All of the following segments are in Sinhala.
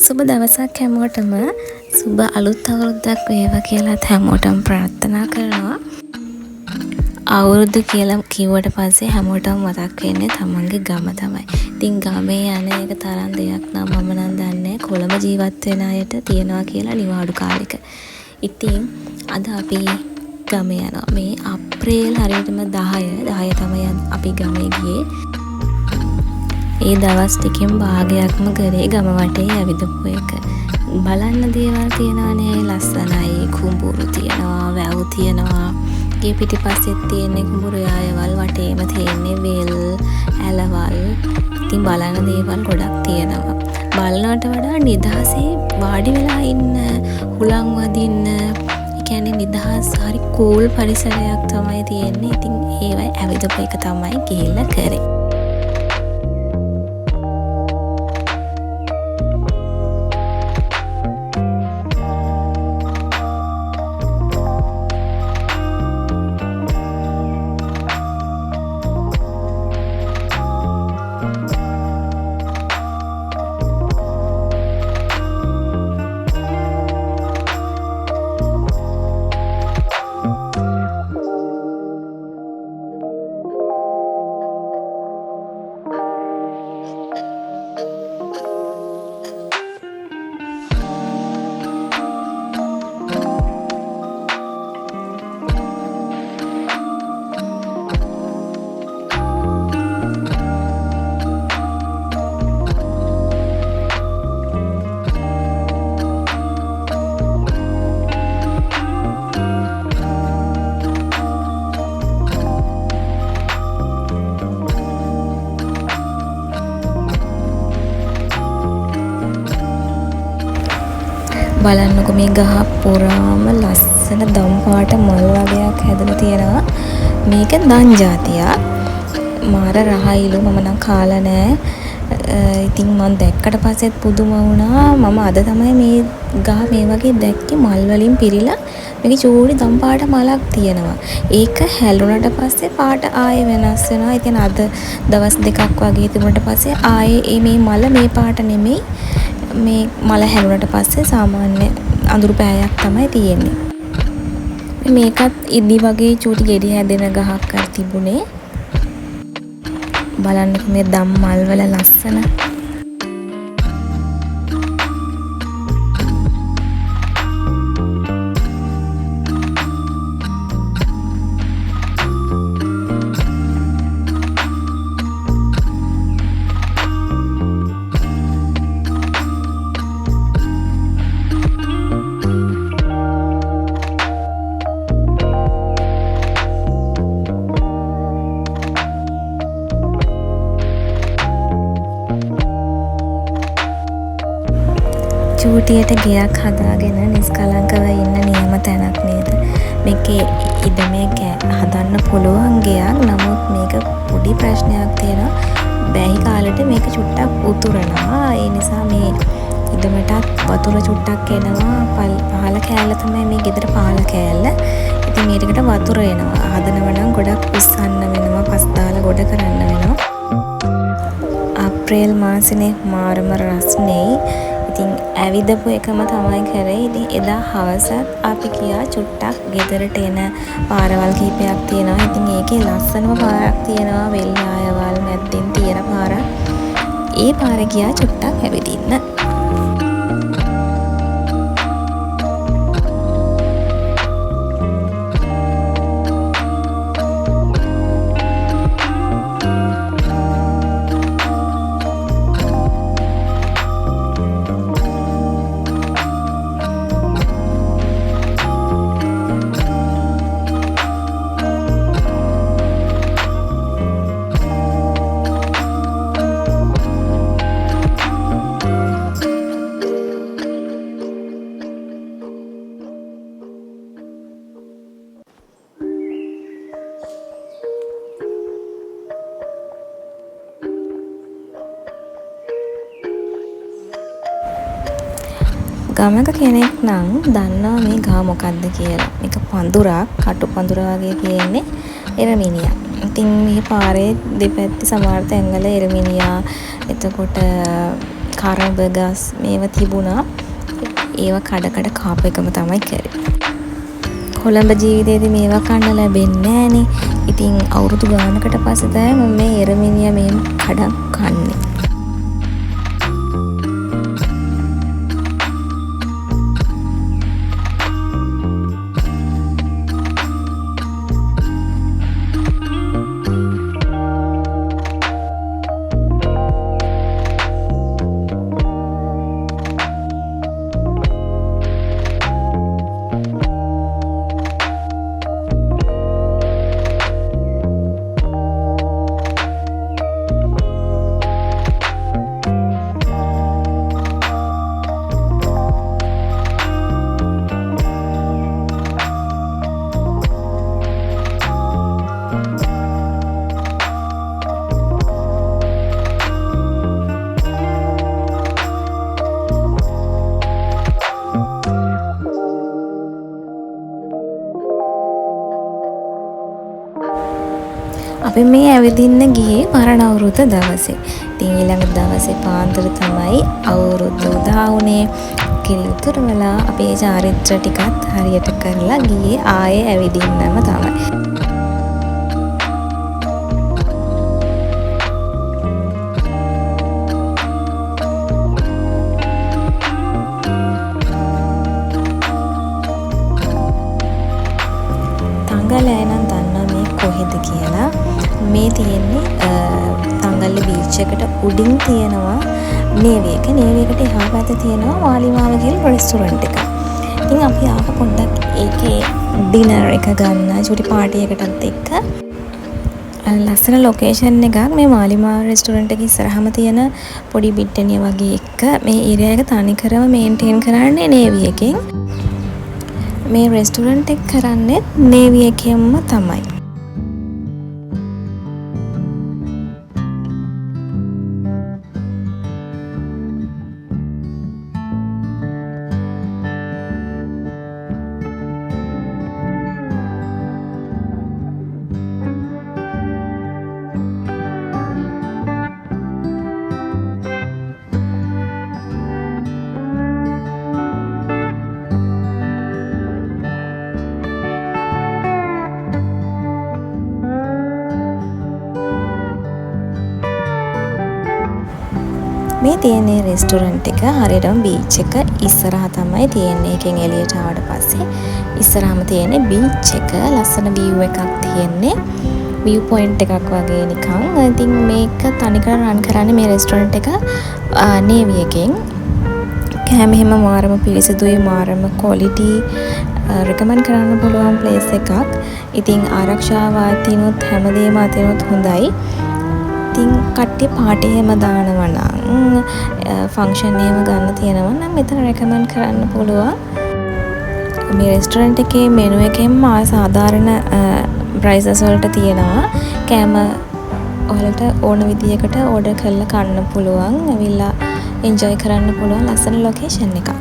සුබ දවසක් හැමෝටම. සුබ අලුත් අවුරුද්දක් වේවා කියලාත් හැමෝටම ප්‍රාර්ථනා කරනවා. අවුරුදු කියලා කිව්වට පස්සේ හැමෝටම මතක් වෙන්නේ තමන්ගේ ගම තමයි. ඉතින් ගමේ යන එක තරම් දෙයක් නම් මම නම් දන්නේ කොළඹ ජීවත් වෙන අයට තියනවා කියලා නිවාඩු කාලෙක. ඉතින් අද අපි ගමේ යනවා. මේ අප්‍රේල් හරියටම 10 තමයි අපි ගමේ ගියේ. ඒ දවස් ටිකෙන් භාගයක්ම කරේ ගම වටේ ඇවිදපු එක. බලන්න දේවල් තියෙනවානේ, ලස්සනයි. කුඹුරු තියෙනවා, වැව් තියෙනවා. ගේ පිටිපස්සෙත් තියෙන්නේ කුඹුරු යායවල්, වටේම තියෙන්නේ වෙල්, ඇලවල්. ඉතින් බලන්න දේවල් ගොඩක් තියෙනවා. බලනවට වඩා නිදහසේ වාඩි වෙලා ඉන්න, හුලං වදින්න, ඒ කියන්නේ නිදහස් හරි කූල් පරිසරයක් තමයි තියෙන්නේ. ඉතින් ඒවයි ඇවිදපු එක තමයි ගිහිල්ලා කරේ. බලන්නකො මේ ගහ පුරාම ලස්සන දම් පාට මල් වගේක් හැදලා තියෙනවා. මේක දන් జాතියක්. මාර රහයිලු මම නම් කාලා නෑ. ඉතින් මම දැක්කට පස්සෙත් පුදුම වුණා. මම අද තමයි මේ ගහ මේ වගේ දැක්කේ මල් වලින් පිරීලා. මේකේ චූටි දම් පාට මලක් තියෙනවා. ඒක හැලුණට පස්සේ පාට ආයෙ වෙනස් වෙනවා. ඉතින් අද දවස් දෙකක් වගේ තිබුණට පස්සේ ආයෙ මේ මල මේ පාට නෙමෙයි. මේ මල හැලුණට පස්සේ සාමාන්‍ය අඳුරු පෑයක් තමයි තියෙන්නේ. මේකත් ඉදි වගේ චූටි ගෙඩි හැදෙන ගහක් කර තිබුණේ. බලන්නකො මේ දම් මල් වල ලස්සන. චූටියට ගයක් හදාගෙන නිස්කලංකව ඉන්න නියම තැනක් නේද? මේකේ ඉඩමේ හදන්න පුළුවන් ගයක්. නමුත් මේක පොඩි ප්‍රශ්නයක් තියෙනවා. බැහි කාලෙට මේක චුට්ටක් උතුරනවා. ඒ නිසා මේ ඉඩමටත් වතුර චුට්ටක් එනවා. පහළ කෑල්ල තමයි මේ ගෙදර පහළ කෑල්ල. ඉතින් මේ ටිකට වතුර එනවා. හදනව නම් ගොඩක් උස්සන්න වෙනවා. පස් දාලා ගොඩ කරන්න වෙනවා. අප්‍රේල් මාසෙනේ මාරම රස්නේ. ඉතින් ඇවිදපු එකම තමයි කරේ. ඉතින් එදා හවසත් අපි ගියා චුට්ටක් ගෙදරට එන පාරවල් කීපයක් තියෙනවා. ඉතින් ඒකේ ලස්සනම පාරක් තියෙනවා. වෙල් ආයවල් මැද්දෙන් තියෙන පාරක්. ඒ පාර ගියා චුට්ටක් ඇවිදින්න. ගමක කෙනෙක් නම් දන්නවා මේ ගහ මොකක්ද කියලා. මේක පඳුරක්, කටු පඳුර වගේ තියෙන්නේ එරමිනියා. ඉතින් මේ පාරේ දෙපැත්තේ සමහර තැන්වල එරමිනියා, එතකොට කරඹ ගස් මේවා තිබුණා. ඒවා කඩ කාපු එකම තමයි කරේ. කොළඹ ජීවිතේදී මේවා කන්න ලැබෙන්නේ නැහනේ. ඉතින් අවුරුදු ගානකට පස්සේ තමයි මම මේ එරමිනියා මෙහෙම කඩක් කන්නේ. අපි මේ ඇවිදින්න ගියේ මරණ අවුරුද්ද දවසේ. ඉතින් ඊළඟ දවසේ පාන්දර තමයි අවුරුද්ද උදා වුණේ. කිලුතරවලා අපේ චාරිත්‍ර ටිකත් හරියට කරලා ගියේ ආයේ ඇවිදින්නම තමයි. තංගලෑ නම් දන්නවා මේ කොහෙද කියලා. මේ තියෙන්නේ තංගල්ලේ බීච් එකට උඩින් තියෙනවා නේවි එක. නේවි එකට එහා පැත්තේ තියෙනවා මාලිමාව කියලා රෙස්ටුරන්ට් එක. ඉතින් අපි ආව පොඩ්ඩක් ඒකේ ඩිනර් එක ගන්න චුටි පාටි එකටත් එක්ක. ලස්සන ලොකේෂන් එකක් මේ මාලිමාව රෙස්ටුරන්ට් එකේ ඉස්සරහම තියෙන පොඩි බිට්ටනිය වගේ එක. මේ ඒරියා එක තනිකරම මේන්ටේන් කරන්නේ නේවි එකෙන්. මේ රෙස්ටුරන්ට් එක කරන්නේ නේවි එකෙන්ම තමයි. මේ තියෙන්නේ රෙස්ටුරන්ට් එක හරියටම බීච් එක ඉස්සරහා තමයි තියෙන්නේ. එකෙන් එළියට ආවට පස්සේ ඉස්සරහාම තියෙන්නේ බීච් එක. ලස්සන view එකක් තියෙන්නේ. view point එකක් වගේ නිකන්. ඉතින් මේක තනිකර රන් කරන්නේ මේ රෙස්ටුරන්ට් එක නේවි එකෙන්. කෑම එහෙම මාරම පිරිසිදුයි, මාරම quality recommend කරන්න පුළුවන් place එකක්. ඉතින් ආරක්ෂාව අතිනුත් හැමදේම අතිනුත් හොඳයි. ඉතින් කට්ටිය පාටි එහෙම දානවා නම් ෆන්ක්ෂන් එහෙම ගන්න තියෙනවා නම් මෙතන රෙකමන්ඩ් කරන්න පුළුවන්. මේ රෙස්ටුරන්ට් එකේ මෙනු එකෙන්ම සාධාරණ ප්‍රයිසස් වලට තියෙනවා. කෑම ඔයාලට ඕන විදියකට ඕඩර් කරලා කන්න පුළුවන්. ඇවිල්ලා එන්ජොයි කරන්න පුළුවන් ලස්සන ලොකේෂන් එකක්.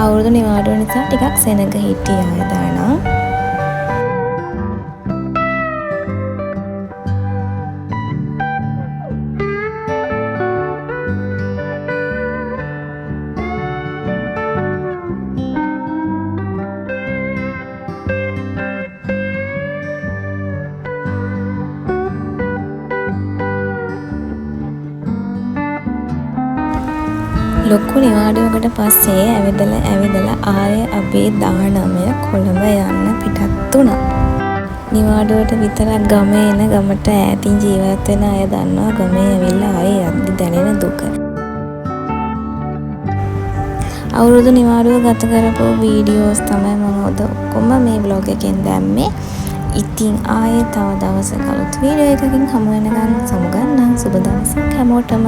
අවුරුදු නිවාඩුව නිසා ටිකක් සෙනග හිටියා එදා නම්. ලොකු නිවාඩුවකට පස්සේ ඇවිදලා ආය අපේ 19 කොළඹ යන්න පිටත් වුණා. නිවාඩුවට විතරක් ගමේ එන ගමට ඈතින් ජීවත් වෙන අය දන්නවා ගමේ ඇවිල්ලා ආයේ යද්දි දැනෙන දුක. අවුරුදු නිවාඩුව ගත කරපු වීඩියෝස් තමයි මම ඔක්කොම මේ බ්ලොග් එකෙන් දැම්මේ. ඉතින් ආයේ තව දවසක අලුත් වීඩියෝ එකකින් හමු වෙනකන් සමුගන්නම්. සුබ දවසක් හැමෝටම.